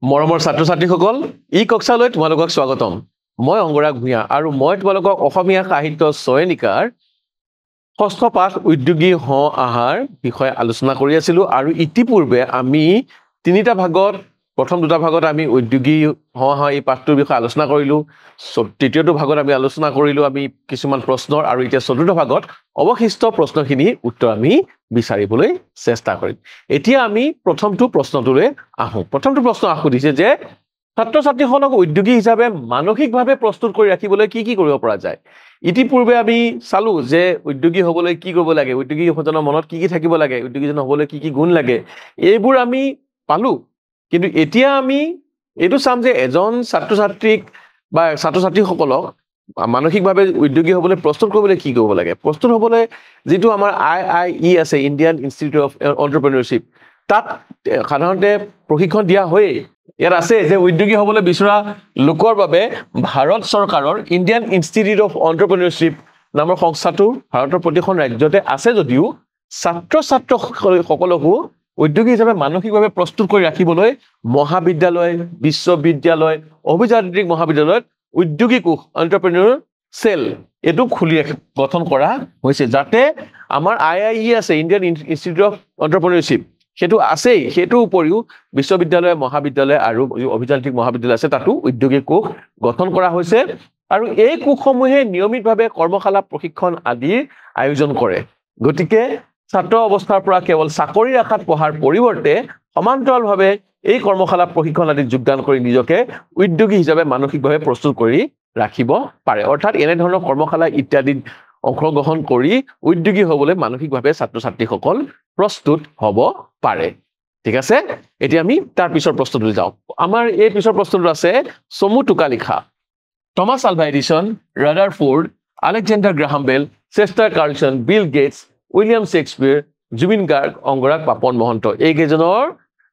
মৰমৰ ছাত্ৰ-ছাত্ৰীসকল ই কক্ষালৈ তোমালোকক স্বাগতম মই অংগৰাগ ভূঞা আৰু মই তোমালোকক অসমীয়া সাহিত্য চয়নিকাৰ ষষ্ঠ পাঠ উদ্যোগী আহাৰ বিষয়ে আলোচনা কৰি আছিলো আৰু ইতিপূৰ্বে আমি তিনিটা ভাগত প্ৰথম দুটা ভাগত আমি উদ্যোগী এই পাঠটোৰ বিষয়ে আলোচনা কৰিলো তৃতীয়টো ভাগত আমি আলোচনা কৰিলো আমি কিছুমান প্ৰশ্নৰ আৰু এতিয়া চতুৰ্থ ভাগত অৱশিষ্ট প্ৰশ্নখিনি উত্তৰ আমি বিচাৰিবলৈ চেষ্টা কৰিম এতিয়া আমি প্ৰথমটো প্ৰশ্নটোলৈ আহো প্ৰথমটো প্ৰশ্ন আহুদিছে যে ছাত্ৰ-ছাত্ৰীসকলক উদ্যোগী হিচাপে মানসিকভাৱে প্ৰস্তুত কৰি ৰাখিবলৈ কি কি কৰিব পৰা যায় ইতিপূৰ্বে আমি চালো যে উদ্যোগী হ'বলৈ কি কৰিব লাগে উদ্যোগী হজনৰ মনত কি কি থাকিব লাগে উদ্যোগীজন হ'বলৈ কি কি গুণ লাগে এইবোৰ আমি পালো কিন্তু এতিয়া আমি এইটো চাম যে এজন ছাত্ৰ-ছাত্ৰীক বা ছাত্ৰ-ছাত্ৰীসকলক মানসিকভাৱে উদ্যোগী হ'বলৈ প্ৰস্তুত কৰিবলৈ কি কৰিব লাগে প্ৰস্তুত হ'বলৈ যেটো আমাৰ IIE আছে ইণ্ডিয়ান ইনষ্টিটিউট অফ এণ্টাৰপ্ৰেনিয়ৰশ্বিপ তাত সাধাৰণতে প্ৰশিক্ষণ দিয়া হয় ইয়াত আছে যে উদ্যোগী হ'বলৈ বিচৰা লোকৰ বাবে ভাৰত চৰকাৰৰ ইণ্ডিয়ান ইনষ্টিটিউট অফ এণ্টাৰপ্ৰেনিয়ৰশ্বিপ নামৰ সংস্থাটো ভাৰতৰ প্ৰতিখন ৰাজ্যতে আছে যদিও ছাত্ৰ-ছাত্ৰীসকলকো উদ্যোগী হিচাপে মানসিকভাৱে প্ৰস্তুত কৰি ৰাখিবলৈ মহাবিদ্যালয় বিশ্ববিদ্যালয় অভিযান্ত্ৰিক মহাবিদ্যালয়ত উদ্যোগী কোষ এণ্টাৰপ্ৰেনিয়ৰ সেল এটো খুলি গঠন কৰা হৈছে যাতে আমাৰ IIE আছে ইণ্ডিয়ান ইনষ্টিটিউট অফ এণ্টাৰপ্ৰেনিয়ৰশ্বিপ সেটো আছে সেটো উপৰিও বিশ্ববিদ্যালয় মহাবিদ্যালয় আৰু অভিযান্ত্ৰিক মহাবিদ্যালয় আছে তাতো উদ্যোগী কোষ গঠন কৰা হৈছে আৰু এই কোষসমূহে নিয়মিতভাৱে কৰ্মশালা প্ৰশিক্ষণ আদি আয়োজন কৰে গতিকে ছাত্ৰ অৱস্থাৰ পৰা কেৱল চাকৰিৰ আশাত পঢ়াৰ পৰিৱৰ্তে সমান্তৰালভাৱে এই কৰ্মশালা প্ৰশিক্ষণ আদি যোগদান কৰি নিজকে উদ্যোগী হিচাপে মানসিকভাৱে প্ৰস্তুত কৰি ৰাখিব পাৰে অৰ্থাৎ এনে ধৰণৰ কৰ্মশালা ইত্যাদিত অংশগ্ৰহণ কৰি উদ্যোগী হ'বলৈ মানসিকভাৱে ছাত্ৰ-ছাত্ৰীসকল প্ৰস্তুত হ'ব পাৰে ঠিক আছে এতিয়া আমি তাৰ পিছৰ প্ৰশ্নটোলৈ যাওঁ আমাৰ এই পিছৰ প্ৰশ্নটো আছে চমু টোকা লিখা Thomas Alva Edison Rutherford Alexander Graham Bell Chester Carlson Bill Gates William Shakespeare Zubeen Garg Angaraag Papon Mahanta এই কেইজনৰ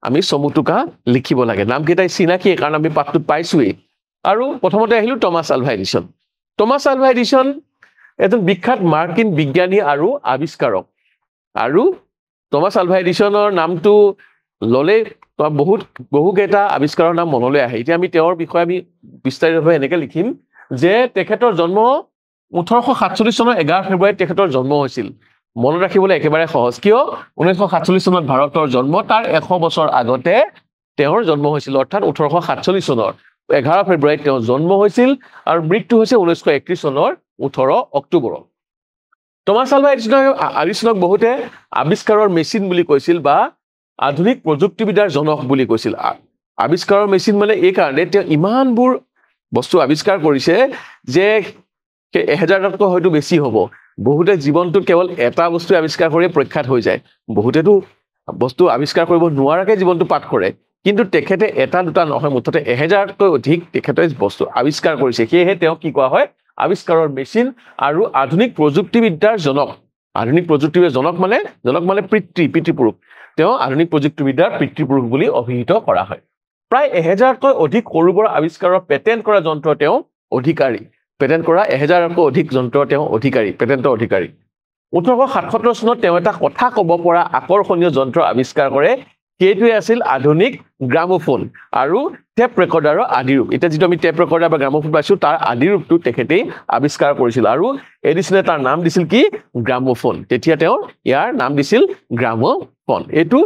আমি চমু টোকা লিখিব লাগে নাম কেইটাই চিনাকি কাৰণ আমি পাঠটোত পাইছোৱেই আৰু প্ৰথমতে আহিলো Thomas Alva Edison Thomas Alva Edison এজন বিখ্যাত মাৰ্কিন বিজ্ঞানী আৰু আৱিষ্কাৰক আৰু টমাছ আলভা এডিসনৰ নামটো ললে বহুকেইটা আৱিষ্কাৰৰ নাম মনলৈ আহে এতিয়া আমি তেওঁৰ বিষয়ে আমি বিস্তাৰিতভাৱে এনেকৈ লিখিম যে তেখেতৰ জন্ম 1847 চনৰ 11 ফেব্ৰুৱাৰীত তেখেতৰ জন্ম হৈছিল মনত ৰাখিবলৈ একেবাৰে সহজ কিয় 1947 চনত ভাৰতৰ জন্ম তাৰ 100 বছৰ আগতে তেওঁৰ জন্ম হৈছিল অৰ্থাৎ 1847 চনৰ 11 ফেব্ৰুৱাৰীত তেওঁৰ জন্ম হৈছিল আৰু মৃত্যু হৈছে 1931 চনৰ 18 অক্টোবৰত টমাছ আলভা এডিসনক বহুতে আৱিষ্কাৰৰ মেচিন বুলি কৈছিল বা আধুনিক প্ৰযুক্তিবিদ্যাৰ জনক বুলি কৈছিল আৱিষ্কাৰৰ মেচিন মানে এই কাৰণে তেওঁ ইমানবোৰ বস্তু আৱিষ্কাৰ কৰিছে যে 1000তকৈ হয়তো বেছি হ'ব বহুতে জীৱনটোত কেৱল এটা বস্তু আৱিষ্কাৰ কৰি প্ৰখ্যাত হৈ যায় বহুতেতো বস্তু আৱিষ্কাৰ কৰিব নোৱাৰাকে জীৱনটো পাঠ কৰে কিন্তু তেখেতে এটা দুটা নহয় মুঠতে 1000তকৈ অধিক তেখেতে বস্তু আৱিষ্কাৰ কৰিছে সেয়েহে তেওঁ কি কোৱা হয় আৱিষ্কাৰৰ মেচিন আৰু আধুনিক প্ৰযুক্তিবিদ্যাৰ জনক মানে পিতৃপুৰুষ তেওঁ আধুনিক প্ৰযুক্তিবিদ্যাৰ পিতৃপুৰুষ বুলি অভিহিত কৰা হয় প্ৰায় 1000তকৈ অধিক সৰু-বৰ আৱিষ্কাৰৰ পেটেন্ট কৰা যন্ত্ৰ তেওঁ অধিকাৰী পেটেন্ট কৰা 1000তকৈ অধিক যন্ত্ৰ তেওঁ অধিকাৰী পেটেন্টৰ অধিকাৰী 1877 চনত তেওঁ এটা কথা ক'ব পৰা আকৰ্ষণীয় যন্ত্ৰ আৱিষ্কাৰ কৰে সেইটোৱে আছিল আধুনিক গ্ৰামোফোন আৰু টেপ ৰেকৰ্ডাৰৰ আদিৰূপ এতিয়া যেটো আমি টেপ ৰেকৰ্ডাৰ বা গ্ৰামোফোন পাইছো তাৰ আদিৰূপটো তেখেতেই আৱিষ্কাৰ কৰিছিল আৰু এডিসনে তাৰ নাম দিছিল কি গ্ৰামোফোন তেতিয়া তেওঁ ইয়াৰ নাম দিছিল গ্ৰামোফোন এটো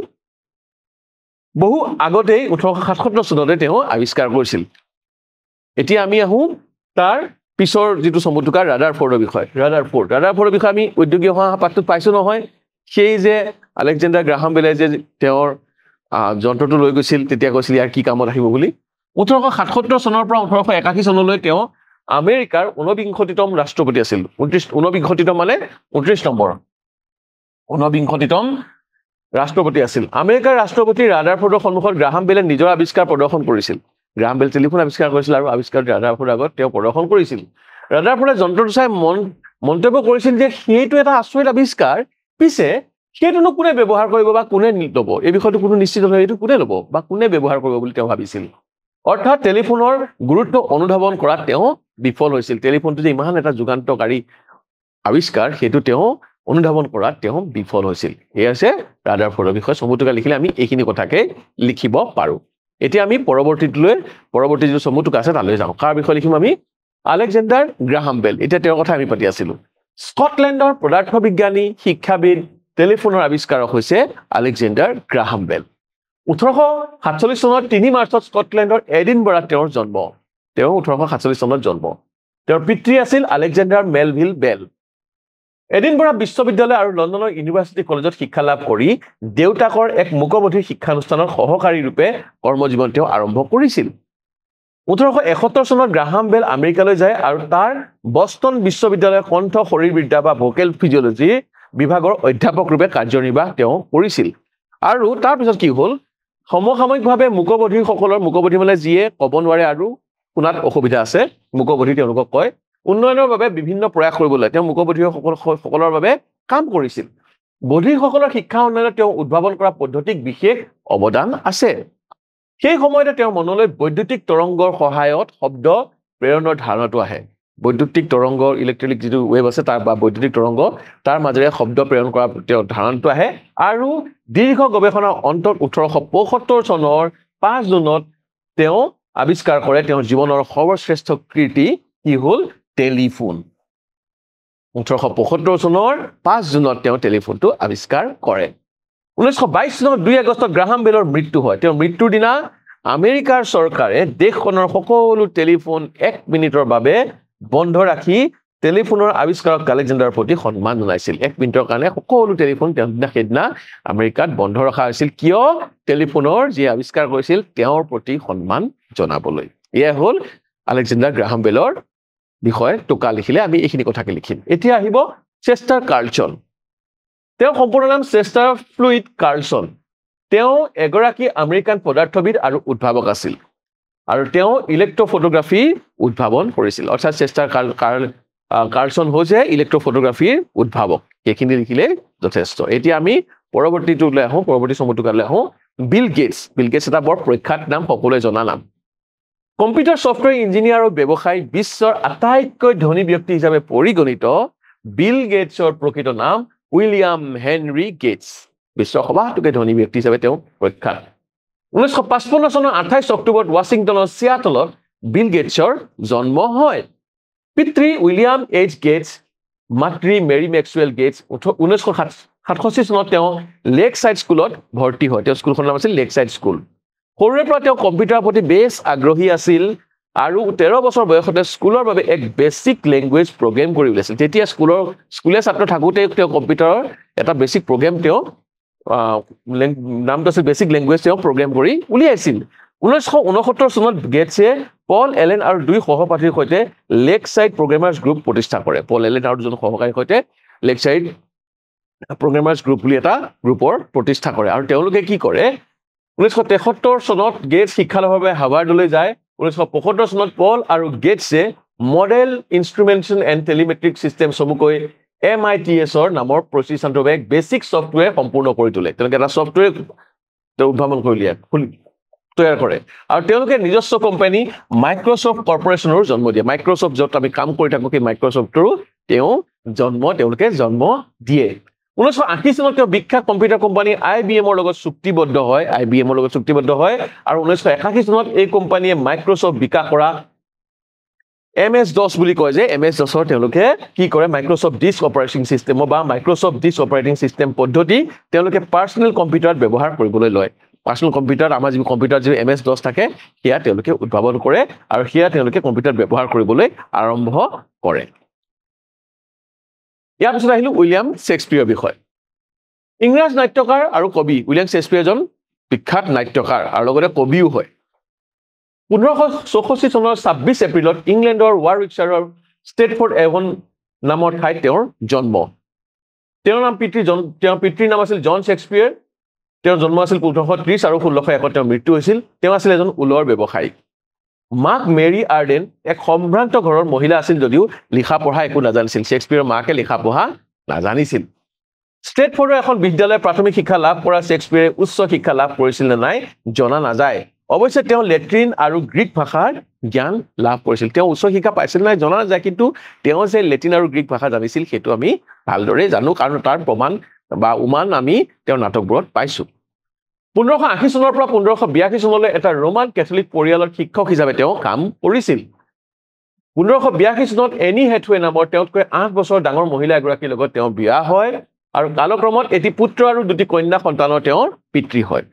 বহু আগতেই 1877 চনতে তেওঁ আৱিষ্কাৰ কৰিছিল এতিয়া আমি আহো তাৰ পিছৰ যেটো সমুটুকা ৰাদাৰফোৰ্ডৰ বিষয় ৰাদাৰফোৰ্ডৰ বিষয় আমি উদ্যোগী পাঠটোত পাইছো নহয় সেই যে আলেকজেণ্ডাৰ গ্ৰাহাম বেলে যে তেওঁৰ যন্ত্ৰটো লৈ গৈছিল তেতিয়া কৈছিল ইয়াৰ কি কামত আহিব বুলি 1877 চনৰ পৰা 1881 চনলৈ তেওঁ আমেৰিকাৰ 29তম ৰাষ্ট্ৰপতি আছিল 29তম মানে 29 নম্বৰ 29তম ৰাষ্ট্ৰপতি আছিল আমেৰিকাৰ ৰাষ্ট্ৰপতি ৰাদাৰফোৰ্ডৰ সন্মুখত গ্ৰাহাম বেলে নিজৰ আৱিষ্কাৰ প্ৰদৰ্শন কৰিছিল গ্ৰাহাম বেল টেলিফোন আৱিষ্কাৰ কৰিছিল আৰু আৱিষ্কাৰ ৰাদাৰফোৰ্ডৰ আগত তেওঁ প্ৰদৰ্শন কৰিছিল ৰাদাৰফোৰ্ডে যন্ত্ৰটো চাই মন্তব্য কৰিছিল যে সেইটো এটা আচৰিত আৱিষ্কাৰ পিছে সেইটোনো কোনে ব্যৱহাৰ কৰিব বা কোনে ল'ব এই বিষয়টো কোনো নিশ্চিত নহয় এইটো কোনে ল'ব বা কোনে ব্যৱহাৰ কৰিব বুলি তেওঁ ভাবিছিল অৰ্থাৎ টেলিফোনৰ গুৰুত্ব অনুধাৱন কৰাত তেওঁ বিফল হৈছিল টেলিফোনটো যে ইমান এটা যুগান্তকাৰী আৱিষ্কাৰ সেইটো তেওঁ অনুধাৱন কৰাত তেওঁ বিফল হৈছিল এই আছে ৰাদাৰফোৰ্ডৰ বিষয়ে চমুটুকা লিখিলে আমি এইখিনি কথাকে লিখিব পাৰো এতিয়া আমি পৰৱৰ্তী যিটো চমুটোক আছে তালৈ যাওঁ কাৰ বিষয়ে লিখিম আমি আলেকজেণ্ডাৰ গ্ৰাহাম বেল এতিয়া তেওঁৰ কথা আমি পাতি আছিলো স্কটলেণ্ডৰ পদাৰ্থ বিজ্ঞানী শিক্ষাবিদ টেলিফোনৰ আৱিষ্কাৰক হৈছে আলেকজেণ্ডাৰ গ্ৰাহাম বেল 1847 চনত 3 মাৰ্চত স্কটলেণ্ডৰ এডিনবৰাত তেওঁৰ জন্ম তেওঁ 1847 চনত জন্ম তেওঁৰ পিতৃ আছিল আলেকজেণ্ডাৰ মেলভিল বেল এডিনবৰা বিশ্ববিদ্যালয় আৰু লণ্ডনৰ ইউনিভাৰ্চিটি কলেজত শিক্ষা লাভ কৰি দেউতাকৰ এক মুকবধিৰ শিক্ষানুষ্ঠানৰ সহকাৰী ৰূপে কৰ্মজীৱন তেওঁ আৰম্ভ কৰিছিল 1871 চনত গ্ৰাহাম বেল আমেৰিকালৈ যায় আৰু তাৰ বষ্টন বিশ্ববিদ্যালয়ৰ কণ্ঠ শৰীৰবিদ্যা বা ভোকেল ফিজিঅলজি বিভাগৰ অধ্যাপক ৰূপে কাৰ্যনিৰ্বাহ তেওঁ কৰিছিল আৰু তাৰ পিছত কি হ'ল সমসাময়িকভাৱে মুকবধি মানে যিয়ে ক'ব নোৱাৰে আৰু শুনাত অসুবিধা আছে মুকবধি তেওঁলোকক কয় উন্নয়নৰ বাবে বিভিন্ন প্ৰয়াস কৰিবলৈ তেওঁ মুকবধিসকলৰ বাবে কাম কৰিছিল বধিৰসকলৰ শিক্ষা উন্নয়নত তেওঁ উদ্ভাৱন কৰা পদ্ধতিক বিশেষ অৱদান আছে সেই সময়তে তেওঁৰ মনলৈ বৈদ্যুতিক তৰংগৰ সহায়ত শব্দ প্ৰেৰণৰ ধাৰণাটো আহে বৈদ্যুতিক তৰংগৰ ইলেক্ট্ৰিক যিটো ৱেভ আছে তাৰ বা বৈদ্যুতিক তৰংগ তাৰ মাজেৰে শব্দ প্ৰেৰণ কৰা তেওঁৰ ধাৰণাটো আহে আৰু দীৰ্ঘ গৱেষণাৰ অন্তত 1875 চনৰ 5 জুনত তেওঁ আৱিষ্কাৰ কৰে তেওঁৰ জীৱনৰ সৰ্বশ্ৰেষ্ঠ কীৰ্তি কি হ'ল টেলিফোন 1875 চনৰ 5 জুনত তেওঁ টেলিফোনটো আৱিষ্কাৰ কৰে 1922 চনৰ 2 আগষ্টত গ্ৰাহাম বেলৰ মৃত্যু হয় তেওঁৰ মৃত্যুৰ দিনা আমেৰিকাৰ চৰকাৰে দেশখনৰ সকলো টেলিফোন 1 মিনিটৰ বাবে বন্ধ ৰাখি টেলিফোনৰ আৱিষ্কাৰক আলেকজেণ্ডাৰৰ প্ৰতি সন্মান জনাইছিল 1 মিনিটৰ কাৰণে সকলো টেলিফোন সেইদিনা আমেৰিকাত বন্ধ ৰখা হৈছিল কিয় টেলিফোনৰ যি আৱিষ্কাৰ কৰিছিল তেওঁৰ প্ৰতি সন্মান জনাবলৈ এয়া হ'ল আলেকজেণ্ডাৰ গ্ৰাহাম বেলৰ বিষয়ে টোকা লিখিলে আমি এইখিনি কথাকে লিখিম এতিয়া আহিব চেষ্টাৰ কাৰ্লসন তেওঁৰ সম্পূৰ্ণ নাম চেষ্টাৰ ফ্লুইড কাৰ্লসন তেওঁ এগৰাকী আমেৰিকান পদাৰ্থবিদ আৰু উদ্ভাৱক আছিল আৰু তেওঁ ইলেক্ট্ৰফটোগ্ৰাফি উদ্ভাৱন কৰিছিল অৰ্থাৎ চেষ্টাৰ কাৰ্লসন হৈছে ইলেক্ট্ৰফটোগ্ৰাফিৰ উদ্ভাৱক এইখিনি লিখিলে যথেষ্ট এতিয়া আমি পৰৱৰ্তী চমুটোকালৈ আহোঁ বিল গেটছ এটা বৰ প্ৰখ্যাত নাম সকলোৱে জনা নাম কম্পিউটাৰ ছফ্টৱেৰ ইঞ্জিনিয়াৰ আৰু ব্যৱসায়ী বিশ্বৰ আটাইতকৈ ধনী ব্যক্তি হিচাপে পৰিগণিত বিল গেটছৰ প্ৰকৃত নাম উইলিয়াম হেনৰি গেটছ বিশ্বৰ সবাতোকৈ ধনী ব্যক্তি হিচাপে তেওঁ প্ৰখ্যাত 1955 চনৰ 28 অক্টোবৰত ৱাশ্বিংটনৰ চিয়াটলত বিল গেটছৰ জন্ম হয় পিতৃ উইলিয়াম এইচ গেটছ মাতৃ মেৰী মেক্সৱেল গেটছ 1967 চনত তেওঁ লেক চাইড স্কুলত ভৰ্তি হয় তেওঁ স্কুলখনৰ নাম আছিল লেক চাইড স্কুল সৰুৰে পৰা তেওঁ কম্পিউটাৰৰ প্ৰতি বেছ আগ্ৰহী আছিল আৰু 13 বছৰ বয়সতে স্কুলৰ বাবে এক বেছিক লেংগুৱেজ প্ৰগ্ৰেম কৰি উলিয়াইছিল তেতিয়া স্কুলীয়া ছাত্ৰ থাকোঁতে তেওঁ কম্পিউটাৰৰ এটা বেছিক প্ৰগ্ৰেম তেওঁ নামটো আছিল বেছিক লেংগুৱেজ তেওঁ প্ৰগ্ৰেম কৰি উলিয়াইছিল 1969 চনত গেটছে পল এলেন আৰু 2 সহপাঠীৰ সৈতে লেক চাইড প্ৰগ্ৰেমাৰ্ছ গ্ৰুপ প্ৰতিষ্ঠা কৰে পল এলেন আৰু 2জন সহকাৰীৰ সৈতে লেক চাইড প্ৰগ্ৰেমাৰ্ছ গ্ৰুপ বুলি এটা গ্ৰুপৰ প্ৰতিষ্ঠা কৰে আৰু তেওঁলোকে কি কৰে 1973 চনত গেটছ শিক্ষা লাভৰ বাবে হাৰ্ভাৰ্ডলৈ যায় 1975 চনত পল আৰু গেটছে মডেল ইনষ্ট্ৰুমেণ্টেশ্যন এণ্ড টেলিমেট্ৰিক চিষ্টেম চমুকৈ MITS নামৰ প্ৰতিষ্ঠানটোৰ বাবে বেছিক ছফ্টৱেৰ সম্পূৰ্ণ কৰি তোলে তেওঁলোকে এটা ছফ্টৱেৰ উদ্ভাৱন কৰি তৈয়াৰ কৰে আৰু তেওঁলোকে নিজস্ব কোম্পানী মাইক্ৰছফ্ট কৰ্পৰেশ্যনৰ জন্ম দিয়ে মাইক্ৰছফ্ট য'ত আমি কাম কৰি থাকোঁ সেই মাইক্ৰছফ্টৰো তেওঁলোকে জন্ম দিয়ে 1980 চনত তেওঁ বিখ্যাত কম্পিউটাৰ কোম্পানী IBMৰ লগত চুক্তিবদ্ধ হয় আৰু 1981 চনত এই কোম্পানীয়ে মাইক্ৰছফ্ট বিকাশ কৰা MS-DOS বুলি কয় যে MS-DOSৰ তেওঁলোকে কি কৰে মাইক্ৰছফ্ট ডিস্ক অপাৰেটিং চিষ্টেম বা মাইক্ৰছফ্ট ডিস্ক অপাৰেটিং চিষ্টেম পদ্ধতি তেওঁলোকে পাৰ্চনেল কম্পিউটাৰত ব্যৱহাৰ কৰিবলৈ লয় পাৰ্চনেল কম্পিউটাৰ আমাৰ যি কম্পিউটাৰ যি MS-DOS থাকে সেয়া তেওঁলোকে উদ্ভাৱন কৰে আৰু সেয়া তেওঁলোকে কম্পিউটাৰ ব্যৱহাৰ কৰিবলৈ আৰম্ভ কৰে ইয়াৰ পিছত আহিলো উইলিয়াম শেক্সপিয়াৰৰ বিষয় ইংৰাজ নাট্যকাৰ আৰু কবি উইলিয়াম শেক্সপিয়াৰ এজন বিখ্যাত নাট্যকাৰ আৰু লগতে কবিও হয় 1564 চনৰ 26 এপ্ৰিলত ইংলেণ্ডৰ ৱাৰউইকশ্বাৰৰ ষ্টেটফৰ্ড এভন নামৰ ঠাইত তেওঁৰ জন্ম তেওঁৰ পিতৃৰ নাম আছিল জন শেক্সপিয়াৰ তেওঁৰ জন্ম আছিল 1530 আৰু 1601 তেওঁৰ মৃত্যু হৈছিল তেওঁ আছিল এজন ঊলৰ ব্যৱসায়ী মাক মেৰী আৰ্ডেন এক সম্ভ্ৰান্ত ঘৰৰ মহিলা আছিল যদিও লিখা পঢ়া একো নাজানিছিল শেক্সপিয়াৰৰ মাকে লিখা পঢ়া নাজানিছিল ষ্টেটফৰ্ডৰ এখন বিদ্যালয়ত প্ৰাথমিক শিক্ষা লাভ কৰা শেক্সপিয়াৰে উচ্চ শিক্ষা লাভ কৰিছিল নে নাই জনা নাযায় অৱশ্যে তেওঁ লেট্ৰিন আৰু গ্ৰীক ভাষাৰ জ্ঞান লাভ কৰিছিল তেওঁ উচ্চ শিক্ষা পাইছিল নাই জনা নাযায় কিন্তু তেওঁ যে লেটিন আৰু গ্ৰীক ভাষা জানিছিল সেইটো আমি ভালদৰে জানো কাৰণ তাৰ প্ৰমাণ বা উমান আমি তেওঁৰ নাটকবোৰত পাইছোঁ 1580 চনৰ পৰা 1582 চনলৈ এটা ৰোমান কেথলিক পৰিয়ালৰ শিক্ষক হিচাপে তেওঁ কাম কৰিছিল 1582 চনত এনি হেথৱে নামৰ তেওঁতকৈ 8 বছৰ ডাঙৰ মহিলা এগৰাকীৰ লগত তেওঁ বিয়া হয় আৰু কালক্ৰমত এটি পুত্ৰ আৰু দুটি কন্যা সন্তানৰ তেওঁৰ পিতৃ হয়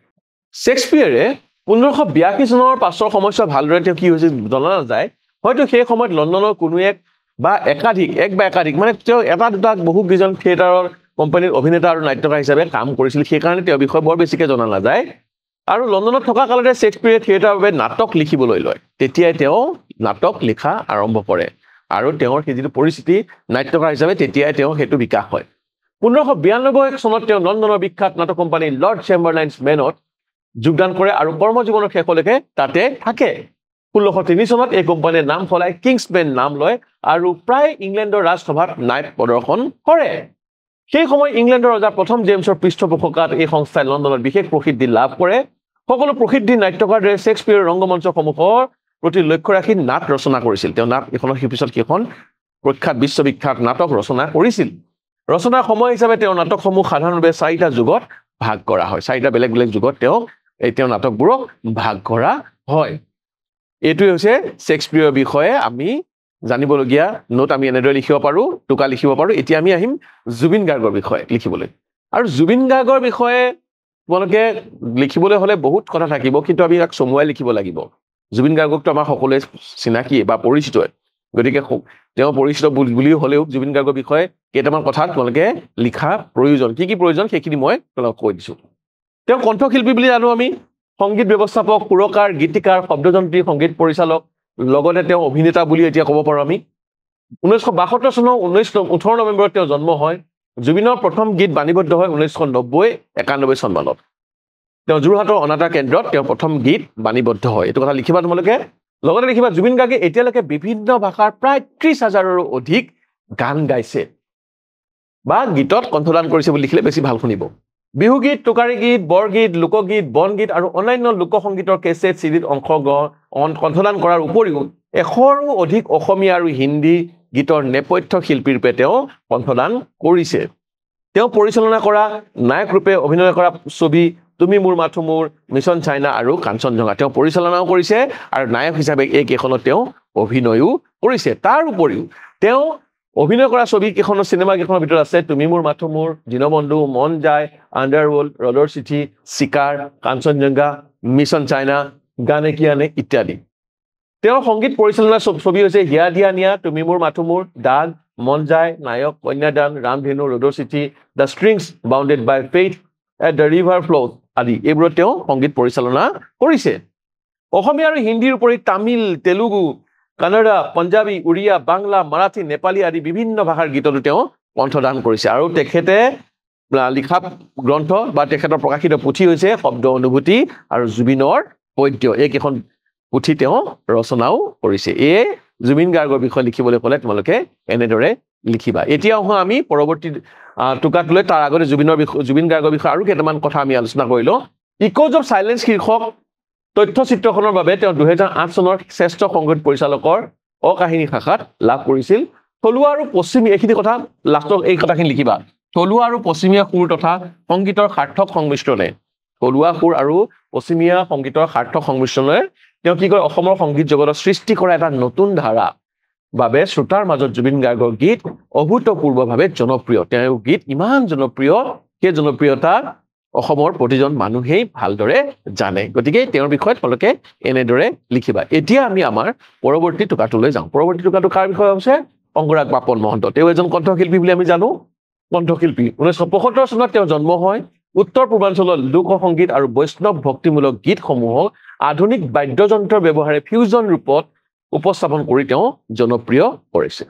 শেক্সপিয়াৰে 1582 চনৰ পাছৰ সময়ছোৱা ভালদৰে তেওঁ কি হৈছিল জনা নাযায় হয়তো সেই সময়ত লণ্ডনৰ কোনো এক বা একাধিক মানে তেওঁ এটা দুটা বহু কেইজন থিয়েটাৰৰ কোম্পানীৰ অভিনেতা আৰু নাট্যকাৰ হিচাপে কাম কৰিছিল সেই কাৰণে তেওঁ বিষয় বৰ বেছিকৈ জনা নাযায় আৰু লণ্ডনত থকা কালতে শেক্সপিয়াৰে থিয়েটাৰৰ বাবে নাটক লিখিবলৈ লয় তেতিয়াই তেওঁ নাটক লিখা আৰম্ভ কৰে আৰু তেওঁৰ সেই যিটো পৰিস্থিতি নাট্যকাৰ হিচাপে তেতিয়াই তেওঁ হেতু বিকাশ হয় 1592 চনত তেওঁ লণ্ডনৰ বিখ্যাত নাটক কোম্পানী লৰ্ড চেম্বাৰলাইনছ মেনত যোগদান কৰে আৰু কৰ্মজীৱনৰ শেষলৈকে তাতে থাকে 1603 চনত এই কোম্পানীৰ নাম সলাই কিংছমেন নাম লয় আৰু প্ৰায় ইংলেণ্ডৰ ৰাজসভাত নাটক প্ৰদৰ্শন কৰে সেই সময় ইংলেণ্ডৰ ৰজা প্ৰথম জেমছৰ পৃষ্ঠপোষকতাত এই সংস্থাই লণ্ডনত বিশেষ প্ৰসিদ্ধি লাভ কৰে সকলো প্ৰসিদ্ধি নাট্যকাৰে শেক্সপিয়াৰৰ ৰংগমঞ্চসমূহৰ প্ৰতি লক্ষ্য ৰাখি নাট ৰচনা কৰিছিল তেওঁ নাট এখনৰ পিছত কেইখন প্ৰখ্যাত বিশ্ববিখ্যাত নাটক ৰচনা কৰিছিল ৰচনাৰ সময় হিচাপে তেওঁ নাটকসমূহ সাধাৰণভাৱে 4টা যুগত ভাগ কৰা হয় 4টা বেলেগ বেলেগ যুগত তেওঁ নাটকবোৰক ভাগ কৰা হয় এইটোৱে হৈছে শেক্সপিয়াৰৰ বিষয়ে আমি জানিবলগীয়া নোট আমি এনেদৰে লিখিব পাৰো টুকা লিখিব পাৰো এতিয়া আমি আহিম জুবিন গাৰ্গৰ বিষয়ে লিখিবলৈ আৰু জুবিন গাৰ্গৰ বিষয়ে তোমালোকে লিখিবলৈ হলে বহুত কথা থাকিব কিন্তু আমি এক সমুৱাই লিখিব লাগিব জুবিন গাৰ্গকটো আমাৰ সকলোৱে চিনাকি বা পৰিচিত গতিকে তেওঁ পৰিচিত বুলি হলেও জুবিন গাৰ্গৰ বিষয়ে কেইটামান কথা তোমালোকে লিখা প্ৰয়োজন কি প্ৰয়োজন সেইখিনি মই তোমালোকক কৈ দিছো তেওঁ কণ্ঠশিল্পী বুলি জানো আমি সংগীত ব্যৱস্থাপক সুৰকাৰ গীতিকাৰ শব্দযন্ত্ৰী সংগীত পৰিচালক লগতে তেওঁ অভিনেতা বুলি এতিয়া ক'ব পাৰো আমি 1972 চনৰ 18 নৱেম্বৰত তেওঁ জন্ম হয় জুবিনৰ প্ৰথম গীত বাণীবদ্ধ হয় 1990-91 চনমানত তেওঁ যোৰহাটৰ অনাতাঁৰ কেন্দ্ৰত তেওঁ প্ৰথম গীত বাণীবদ্ধ হয় এইটো কথা লিখিবা তোমালোকে লগতে লিখিবা জুবিন গাৰ্গে এতিয়ালৈকে বিভিন্ন ভাষাৰ প্ৰায় 30,000ৰো অধিক গান গাইছে বা গীতত কণ্ঠদান কৰিছে বুলি লিখিলে বেছি ভাল শুনিব বিহুগীত টুকাৰী গীত বৰগীত লোকগীত বনগীত আৰু অন্যান্য লোকসংগীতৰ কেছেট চিডিত অংশগ্ৰহণ কণ্ঠদান কৰাৰ উপৰিও 100ৰো অধিক অসমীয়া আৰু হিন্দী গীতৰ নেপথ্য শিল্পী ৰূপে তেওঁ কণ্ঠদান কৰিছে তেওঁ পৰিচালনা কৰা নায়ক ৰূপে অভিনয় কৰা ছবি তুমি মোৰ মাথো মোৰ মিছন চাইনা আৰু কাঞ্চনজঙ্ঘা তেওঁ পৰিচালনাও কৰিছে আৰু নায়ক হিচাপে এই কেইখনত তেওঁ অভিনয়ও কৰিছে তাৰ উপৰিও তেওঁ অভিনয় কৰা ছবি কেইখনৰ সিনেমা কেইখনৰ ভিতৰত আছে তুমি মোৰ মাথো মোৰ দীনবন্ধু মন যায় আন্ডাৰৱৰ্ল্ড ৰডৰ চিঠি শিকাৰ কাঞ্চনজঙ্ঘা মিছন চাইনা গানে কি আনে ইত্যাদি তেওঁ সংগীত পৰিচালনা ছবি হৈছে হিয়া দিয়া নিয়া তুমি মোৰ মাথো মোৰ দাগ মন যায় নায়ক কন্যাদান Ramdhenu Rodor Chithi the strings bounded by faith at the river flows আদি এইবোৰত তেওঁ সংগীত পৰিচালনা কৰিছে অসমীয়া আৰু হিন্দীৰ উপৰি তামিল তেলুগু কানাডা পঞ্জাবী উৰিয়া বাংলা মাৰাঠী নেপালী আদি বিভিন্ন ভাষাৰ গীততো তেওঁ কণ্ঠদান কৰিছে আৰু তেখেতে লিখা গ্ৰন্থ বা তেখেতৰ প্ৰকাশিত পুথি হৈছে শব্দ অনুভূতি আৰু জুবিনৰ পদ্য এই কেইখন পুথি তেওঁ ৰচনাও কৰিছে এই জুবিন গাৰ্গৰ বিষয়ে লিখিবলৈ ক'লে তোমালোকে এনেদৰে লিখিবা এতিয়া আমি পৰৱৰ্তী টুকাটোলৈ তাৰ আগতে জুবিন গাৰ্গৰ বিষয়ে আৰু কেইটামান কথা আমি আলোচনা কৰিলো ইকোজ অফ সাইলেন্স শীৰ্ষক তথ্যচিত্ৰখনৰ বাবে তেওঁ 2008 চনৰ শ্ৰেষ্ঠ সংগীত পৰিচালকৰ অকাহিনী শাখাত লাভ কৰিছিল থলুৱা আৰু পশ্চিমীয়া এইখিনি কথা লাষ্টৰ এই কথাখিনি লিখিবা থলুৱা আৰু পশ্চিমীয়া সুৰ তথা সংগীতৰ সাৰ্থক সংমিশ্ৰণে থলুৱা সুৰ আৰু পশ্চিমীয়া সংগীতৰ সাৰ্থক সংমিশ্ৰণে তেওঁ কি কয় অসমৰ সংগীত জগতৰ সৃষ্টি কৰা এটা নতুন ধাৰা বাবে শ্ৰোতাৰ মাজত জুবিন গাৰ্গৰ গীত অভূতপূৰ্বভাৱে জনপ্ৰিয় তেওঁৰ গীত ইমান জনপ্ৰিয় সেই জনপ্ৰিয়তা অসমৰ প্ৰতিজন মানুহেই ভালদৰে জানে গতিকে তেওঁৰ বিষয়ে তোমালোকে এনেদৰে লিখিবা এতিয়া আমি আমাৰ পৰৱৰ্তী টুকাটোলৈ যাওঁ পৰৱৰ্তী টুকাটো কাৰ বিষয়ে হৈছে অংগৰাগ পাপন মহন্ত তেওঁ এজন কণ্ঠশিল্পী বুলি আমি জানো কণ্ঠশিল্পী 1975 চনত তেওঁ জন্ম হয় উত্তৰ পূৰ্বাঞ্চলৰ লোক সংগীত আৰু বৈষ্ণৱ ভক্তিমূলক গীতসমূহক আধুনিক বাদ্যযন্ত্ৰৰ ব্যৱহাৰে ফিউজন ৰূপত উপস্থাপন কৰি তেওঁ জনপ্ৰিয় কৰিছে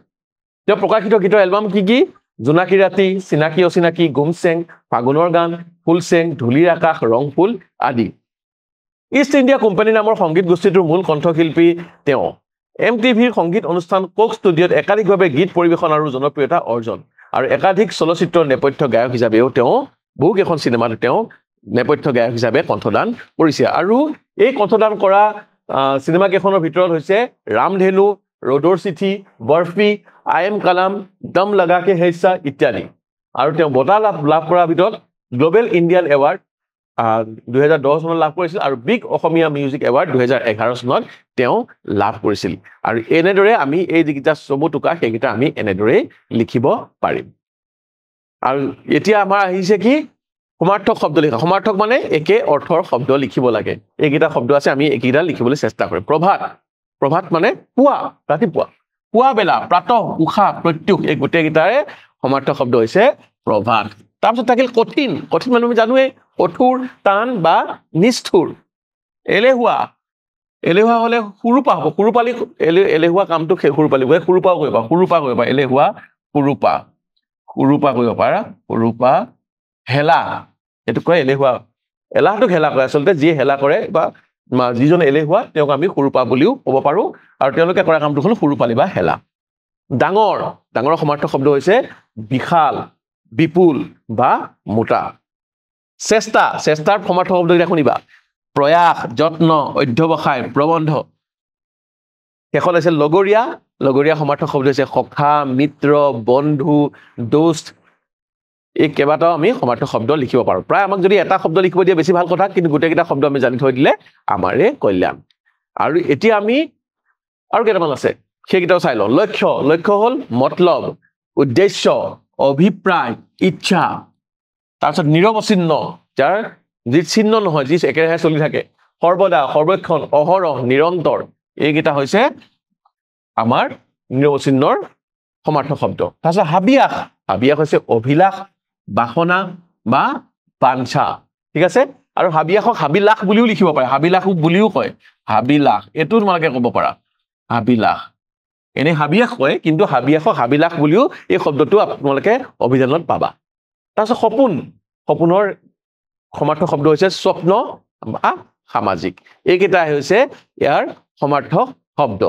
তেওঁ প্ৰকাশিত গীতৰ এলবাম কি জোনাকী ৰাতি চিনাকি অচিনাকি গুমচেং ফাগুনৰ গান ফুলচেং ধুলিৰ আকাশ ৰংফুল আদি ইষ্ট ইণ্ডিয়া কোম্পানী নামৰ সংগীত গোষ্ঠীটোৰ মূল কণ্ঠশিল্পী তেওঁ MTVৰ সংগীত অনুষ্ঠান কোক ষ্টুডিঅ'ত একাধিকভাৱে গীত পৰিৱেশন আৰু জনপ্ৰিয়তা অৰ্জন আৰু একাধিক চলচ্চিত্ৰৰ নেপথ্য গায়ক হিচাপেও তেওঁ বহুকেইখন চিনেমাত তেওঁ নেপথ্য গায়ক হিচাপে কণ্ঠদান কৰিছে আৰু এই কণ্ঠদান কৰা চিনেমা কেইখনৰ ভিতৰত হৈছে ৰামধেনু ৰডৰ চিঠি বৰফি আই এম কালাম দম লগা কে হেইছা ইত্যাদি আৰু তেওঁ বঁটা লাভ কৰাৰ ভিতৰত গ্লোবেল ইণ্ডিয়ান এৱাৰ্ড 2010 চনত লাভ কৰিছিল আৰু বিগ অসমীয়া মিউজিক এৱাৰ্ড 2011 চনত তেওঁ লাভ কৰিছিল আৰু এনেদৰে আমি এই যিকেইটা চমুটোকা সেইকেইটা আমি এনেদৰে লিখিব পাৰিম আৰু এতিয়া আমাৰ আহিছে কি সমাৰ্থক শব্দ লিখা সমাৰ্থক মানে একে অৰ্থৰ শব্দ লিখিব লাগে এইকেইটা শব্দ আছে আমি এইকেইটা লিখিবলৈ চেষ্টা কৰিম প্ৰভাত মানে পুৱা ৰাতিপুৱা পুৱা বেলা প্ৰাতঃ উষা প্ৰত্যুষ এই গোটেইকেইটাৰে সমাৰ্থক শব্দ হৈছে প্ৰভাত তাৰপিছত থাকিল কঠিন মানে আমি জানোৱে কঠোৰ টান বা নিষ্ঠুৰ এলেহুৱা হলে সুৰুপা হ'ব সুৰুপালি এলেহুৱা কামটো সুৰুপালি সুৰুপাও কৰিব পাৰা এলেহুৱা সুৰুপা কৰিব পাৰা সুৰুপা হেলা এইটো কয় এলাহটোক হেলা কৰে আচলতে যিয়ে হেলা কৰে বা যিজন এলেহুৱা তেওঁক আমি সুৰুপা বুলিও ক'ব পাৰো আৰু তেওঁলোকে কৰা কামটো হ'ল সুৰুপালি বা হেলা ডাঙৰ সমাৰ্থক শব্দ হৈছে বিশাল বিপুল বা মোটা চেষ্টাৰ সমাৰ্থক শব্দ কেইটা শুনিবা প্ৰয়াস যত্ন অধ্যৱসায় প্ৰবন্ধ শেষত আছে লগৰীয়া সমাৰ্থক শব্দ হৈছে সখা মিত্ৰ বন্ধু দোস্ত এই কেইবাটাও আমি সমাৰ্থক শব্দ লিখিব পাৰো প্ৰায় আমাক যদি এটা শব্দ লিখিব দিয়ে বেছি ভাল কথা কিন্তু গোটেইকেইটা শব্দ আমি জানি থৈ দিলে আমাৰে কল্যাণ আৰু এতিয়া আমি আৰু কেইটামান আছে সেইকেইটাও চাই লওঁ লক্ষ্য হ'ল মতলব উদ্দেশ্য অভিপ্ৰায় ইচ্ছা তাৰপিছত নিৰৱচ্ছিন্ন যাৰ যি চিহ্ন নহয় যি একেৰাহে চলি থাকে সৰ্বদা সৰ্বক্ষণ অহৰহ নিৰন্তৰ এইকেইটা হৈছে আমাৰ নিৰৱচ্ছিন্নৰ সমাৰ্থক শব্দ তাৰপিছত হাবিয়াস হৈছে অভিলাষ বাসনা বা বাঞ্ছা ঠিক আছে আৰু হাবিয়াসক হাবিলাস বুলিও লিখিব পাৰে হাবিলাস বুলিও কয় হাবিলাস এইটো তোমালোকে ক'ব পাৰা হাবিলাস এনে হাবিয়াস কয় কিন্তু হাবিয়াসক হাবিলাস বুলিও এই শব্দটো আপোনালোকে অভিধানত পাবা তাৰপিছত সপোনৰ সমাৰ্থক শব্দ হৈছে স্বপ্ন বা সামাজিক এইকেইটা হৈছে ইয়াৰ সমাৰ্থক শব্দ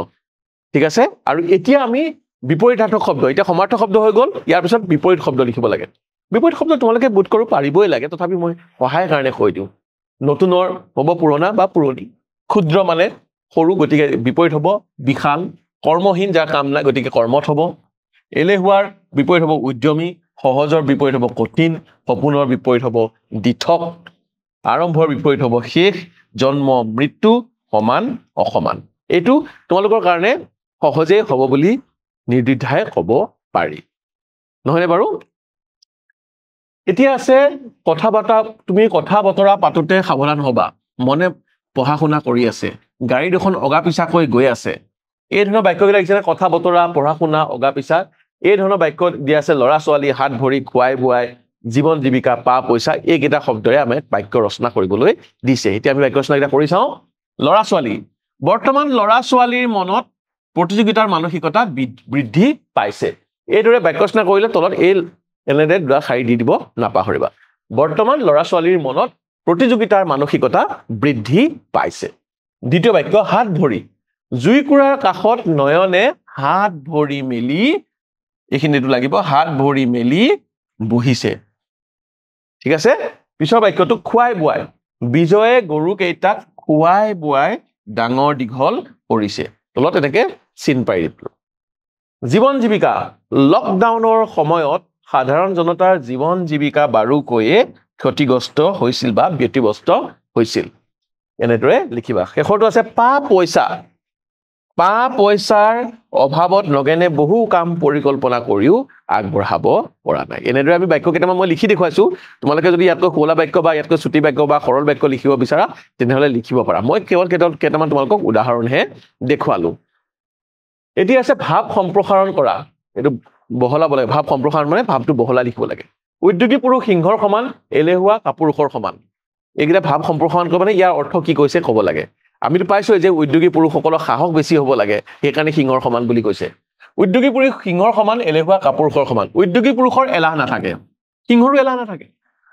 ঠিক আছে আৰু এতিয়া আমি বিপৰীতাৰ্থক শব্দ এতিয়া সমাৰ্থক শব্দ হৈ গ'ল ইয়াৰ পিছত বিপৰীত শব্দ লিখিব লাগে বিপৰীত শব্দ তোমালোকে বোধ কৰো পাৰিবই লাগে তথাপি মই সহায়ৰ কাৰণে কৈ দিওঁ নতুনৰ হ'ব পুৰণা বা পুৰণি ক্ষুদ্ৰ মানে সৰু গতিকে বিপৰীত হ'ব বিশাল কৰ্মহীন যাৰ কাম নাই গতিকে কৰ্মত হ'ব এলেহুৱাৰ বিপৰীত হ'ব উদ্যমী সহজৰ বিপৰীত হ'ব কঠিন সপোনৰ বিপৰীত হ'ব দিঠক আৰম্ভৰ বিপৰীত হ'ব শেষ জন্ম মৃত্যু সমান অসমান এইটো তোমালোকৰ কাৰণে সহজে হ'ব বুলি নিৰ্দ্বিধাই ক'ব পাৰি নহয়নে বাৰু এতিয়া আছে তুমি কথা বতৰা পাতোতে সাৱধান হ'বা মনে পঢ়া শুনা কৰি আছে গাড়ী দুখন অগা পিছাকৈ গৈ আছে এই ধৰণৰ বাক্যবিলাক দেখিছে কথা বতৰা পঢ়া শুনা অগা পিছা এই ধৰণৰ বাক্য দিয়া আছে ল'ৰা ছোৱালী হাত ভৰি খুৱাই বুৱাই জীৱন জীৱিকা পা পইচা এইকেইটা শব্দৰে আমি বাক্য ৰচনা কৰিবলৈ দিছে এতিয়া আমি বাক্য ৰচনাকেইটা কৰি চাওঁ ল'ৰা ছোৱালী বৰ্তমান ল'ৰা ছোৱালীৰ মনত প্ৰতিযোগিতাৰ মানসিকতা বৃদ্ধি পাইছে এইদৰে বাক্য ৰচনা কৰিলে তলত এনেদৰে দুটা শাৰী দি দিব নাপাহৰিবা বৰ্তমান ল'ৰা ছোৱালীৰ মনত প্ৰতিযোগিতাৰ মানসিকতা বৃদ্ধি পাইছে দ্বিতীয় বাক্য হাত ভৰি জুইকুৰাৰ কাষত নয়নে হাত ভৰি মেলি এইখিনিটো লাগিব হাত ভৰি মেলি বহিছে ঠিক আছে পিছৰ বাক্যটো খুৱাই বুৱাই বিজয়ে গৰু কেইটাক খুৱাই বুৱাই ডাঙৰ দীঘল কৰিছে তলত এনেকে চিন পাৰি দিলো জীৱন জীৱিকা লকডাউনৰ সময়ত সাধাৰণ জনতাৰ জীৱন জীৱিকা বাৰুকৈয়ে ক্ষতিগ্ৰস্ত হৈছিল বা ব্যতিব্যস্ত হৈছিল এনেদৰে লিখিবা শেষৰটো আছে পা পইচাৰ অভাৱত নগেনে বহু কাম পৰিকল্পনা কৰিও আগবঢ়াব পৰা নাই এনেদৰে আমি বাক্য কেইটামান মই লিখি দেখুৱাইছো তোমালোকে যদি ইয়াতকৈ শুৱলা বাক্য বা ইয়াতকৈ চুটি বাক্য বা সৰল বাক্য লিখিব বিচাৰা তেনেহ'লে লিখিব পাৰা মই কেৱল কেইটামান তোমালোকক উদাহৰণহে দেখুৱালো এতিয়া আছে ভাৱ সম্প্ৰসাৰণ কৰা এইটো বহলাব লাগে ভাৱ সম্প্ৰসাৰণ মানে ভাৱটো বহলাই লিখিব লাগে উদ্যোগী পুৰুষ সিংহৰ সমান এলেহুৱা কাপুৰুষৰ সমান এইকেইটা ভাৱ সম্প্ৰসাৰণ কৰা মানে ইয়াৰ অৰ্থ কি কৈছে ক'ব লাগে আমিতো পাইছো যে উদ্যোগী পুৰুষসকলৰ সাহস বেছি হ'ব লাগে সেইকাৰণে সিংহৰ সমান বুলি কৈছে উদ্যোগী পুৰুষ সিংহৰ সমান এলেহুৱা কাপুৰুষৰ সমান উদ্যোগী পুৰুষৰ এলাহ নাথাকে সিংহৰো এলাহ নাথাকে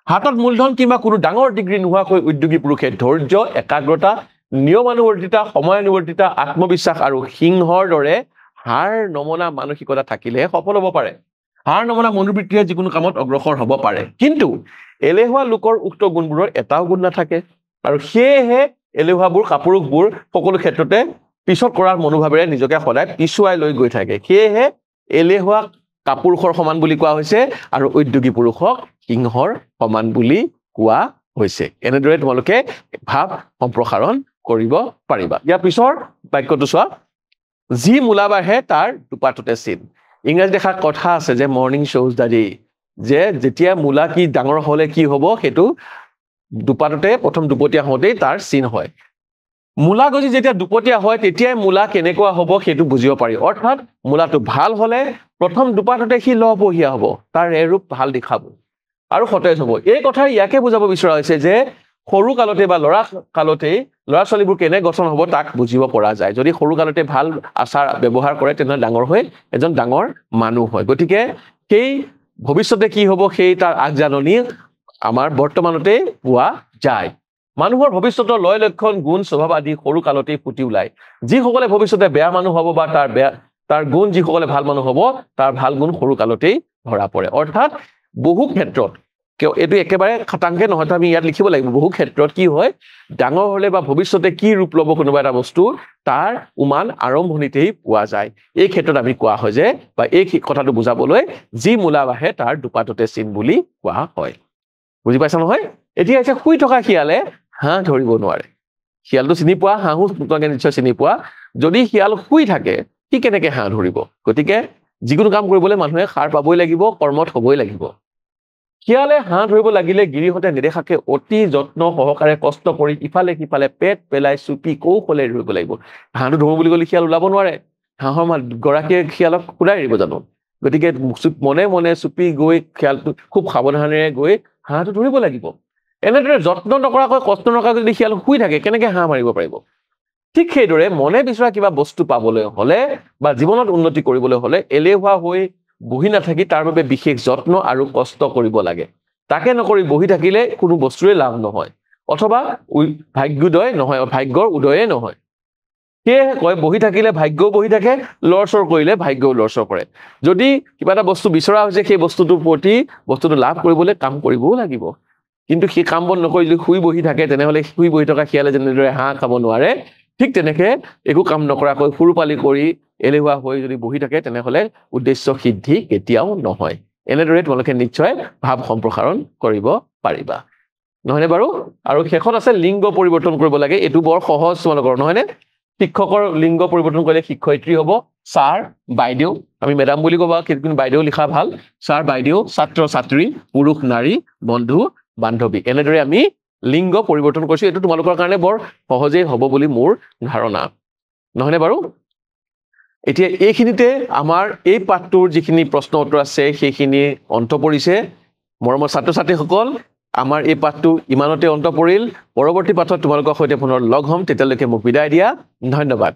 হাতত মূলধন কিংবা কোনো ডাঙৰ ডিগ্ৰী নোহোৱাকৈ উদ্যোগী পুৰুষে ধৈৰ্য একাগ্ৰতা নিয়মানুৱৰ্তিতা সময়ানুৱৰ্তিতা আত্মবিশ্বাস আৰু সিংহৰ দৰে হাৰ নমনা মানসিকতা থাকিলেহে সফল হ'ব পাৰে হাৰ নমনা মনোবৃত্তিৰে যিকোনো কামত অগ্ৰসৰ হ'ব পাৰে কিন্তু এলেহুৱা লোকৰ উক্ত গুণবোৰৰ এটাও গুণ নাথাকে আৰু সেয়েহে এলেহুৱাবোৰ কাপুৰুষবোৰ সকলো ক্ষেত্ৰতে পিছত কৰাৰ মনোভাৱেৰে নিজকে সদায় পিছুৱাই লৈ গৈ থাকে সেয়েহে এলেহুৱা কাপুৰুষৰ সমান বুলি কোৱা হৈছে আৰু উদ্যোগী পুৰুষক সিংহৰ সমান বুলি কোৱা হৈছে এনেদৰে তোমালোকে ভাৱ সম্প্ৰসাৰণ কৰিব পাৰিবা ইয়াৰ পিছৰ বাক্যটো চোৱা যি মূলা বাঢ়ে তাৰ দুপাততে চিন ইংৰাজীত দেখা কথা আছে যে মৰ্নিং shows the day যে যেতিয়া মূলা কি ডাঙৰ হলে কি হ'ব হেতু দুপাততে প্ৰথম দুপতীয়া হওঁতেই তাৰ চিন হয় মূলা গজি যেতিয়া দুপতীয়া হয় তেতিয়াই মূলা কেনেকুৱা হ'ব হেতু বুজিব পাৰি অৰ্থাৎ মূলাটো ভাল হলে প্ৰথম দুপাততে সি লহপহীয়া হ'ব তাৰ ৰূপ ভাল দেখাব আৰু সতেজ হ'ব এই কথা ইয়াকে বুজাব বিচৰা হৈছে যে সৰু কালতে বা লৰা কালতে লৰা ছোৱালীবোৰ কেনে গঠন হ'ব তাক বুজিব পৰা যায় যদি সৰু কালতে ভাল আচাৰ ব্যৱহাৰ কৰে তেনে ডাঙৰ হৈ এজন ডাঙৰ মানুহ হয় গতিকে সেই ভৱিষ্যতে কি হ'ব সেই তাৰ আগজাননী আমাৰ বৰ্তমানতে পোৱা যায় মানুহৰ ভৱিষ্যতৰ লয় লক্ষণ গুণ স্বভাৱ আদি সৰু কালতে ফুটি ওলায় যিসকলে ভৱিষ্যতে বেয়া মানুহ হ'ব বা তাৰ গুণ যিসকলে ভাল মানুহ হ'ব তাৰ ভাল গুণ সৰু কালতেই ধৰা পৰে অৰ্থাৎ বহু ক্ষেত্ৰত এটো একেবাৰে খাটাংকে নহয় আমি ইয়াত লিখিব লাগিব বহু ক্ষেত্ৰত কি হয় ডাঙৰ হলে বা ভৱিষ্যতে কি ৰূপ ল'ব কোনোবা এটা বস্তু তাৰ উমান আৰম্ভণিতেই পোৱা যায় এই ক্ষেত্ৰত আমি কোৱা হয় যে বা এই কথাটো বুজাবলৈ যি মূলা বাঢ়ে তাৰ দুপাততে চিন বুলি কোৱা হয় বুজি পাইছা নহয় এতিয়া আছে শুই থকা শিয়ালে হাঁহ ধৰিব নোৱাৰে শিয়ালটো চিনি পোৱা হাঁহো তোমালোকে নিশ্চয় চিনি পোৱা যদি শিয়াল শুই থাকে কি কেনেকে হাঁহ ধৰিব গতিকে যিকোনো কাম কৰিবলৈ মানুহে সাৰ পাবই লাগিব কৰ্মত হ'বই লাগিব শিয়ালে হাঁহ ধৰিব লাগিলে গিৰিহঁতে নেদেখাকে অতি যত্ন সহকাৰে কষ্ট কৰি ইফালে সিফালে পেট পেলাই চুপি কৌশলে ধৰিব লাগিব হাঁহটো ধৰো বুলি ক'লে শিয়াল ওলাব নোৱাৰে হাঁহৰ গৰাকীয়ে শিয়ালক খুদাই এৰিব জানো গতিকে মনে মনে চুপি গৈ শিয়ালটো খুব সাৱধানেৰে গৈ হাঁহটো ধৰিব লাগিব এনেদৰে যত্ন নকৰাকৈ কষ্ট নকৰাকৈ যদি শিয়াল শুই থাকে কেনেকে হাঁহ মাৰিব পাৰিব ঠিক সেইদৰে মনে বিচৰা কিবা বস্তু পাবলৈ হলে বা জীৱনত উন্নতি কৰিবলৈ হলে এলেহুৱা হৈ বহি নাথাকি তাৰ বাবে বিশেষ যত্ন আৰু কষ্ট কৰিব লাগে তাকে নকৰি বহি থাকিলে কোনো বস্তুৰে লাভ নহয় অথবা ভাগ্যোদয় নহয় ভাগ্যৰ উদয়ে নহয় সেয়ে কয় বহি থাকিলে ভাগ্যও বহি থাকে লৰচৰ কৰিলে ভাগ্যও লৰচৰ কৰে যদি কিবা এটা বস্তু বিচৰা হৈছে সেই বস্তুটোৰ প্ৰতি বস্তুটো লাভ কৰিবলৈ কাম কৰিবও লাগিব কিন্তু সেই কাম বন নকৰি যদি শুই বহি থাকে তেনেহলে শুই বহি থকা শিয়ালে যেনেদৰে হাঁহ খাব নোৱাৰে ঠিক তেনেকে একো কাম নকৰাকৈ ফুৰুপালি কৰি এলেহুৱা হৈ যদি বহি থাকে তেনেহলে উদ্দেশ্য সিদ্ধি কেতিয়াও নহয় এনেদৰে তোমালোকে নিশ্চয় ভাৱ সম্প্ৰসাৰণ কৰিব পাৰিবা নহয়নে বাৰু আৰু শেষত আছে লিংগ পৰিৱৰ্তন কৰিব লাগে এটো বৰ সহজ তোমালোকৰ নহয়নে শিক্ষকৰ লিংগ পৰিৱৰ্তন কৰিলে শিক্ষয়িত্ৰী হ'ব ছাৰ বাইদেউ আমি মেডাম বুলি ক'বা কিন্তু বাইদেউ লিখা ভাল ছাৰ বাইদেউ ছাত্ৰ ছাত্ৰী পুৰুষ নাৰী বন্ধু বান্ধৱী এনেদৰে আমি লিংগ পৰিৱৰ্তন কৰিছো এটো তোমালোকৰ কাৰণে বৰ সহজেই হ'ব বুলি মোৰ ধাৰণা নহয়নে বাৰু এতিয়া এইখিনিতে আমাৰ এই পাঠটোৰ যিখিনি প্ৰশ্ন উত্তৰ আছে সেইখিনি অন্ত পৰিছে মৰমৰ ছাত্ৰ ছাত্ৰীসকল আমাৰ এই পাঠটো ইমানতে অন্ত পৰিল পৰৱৰ্তী পাঠত তোমালোকৰ সৈতে পুনৰ লগ হ'ম তেতিয়ালৈকে মোক বিদায় দিয়া ধন্যবাদ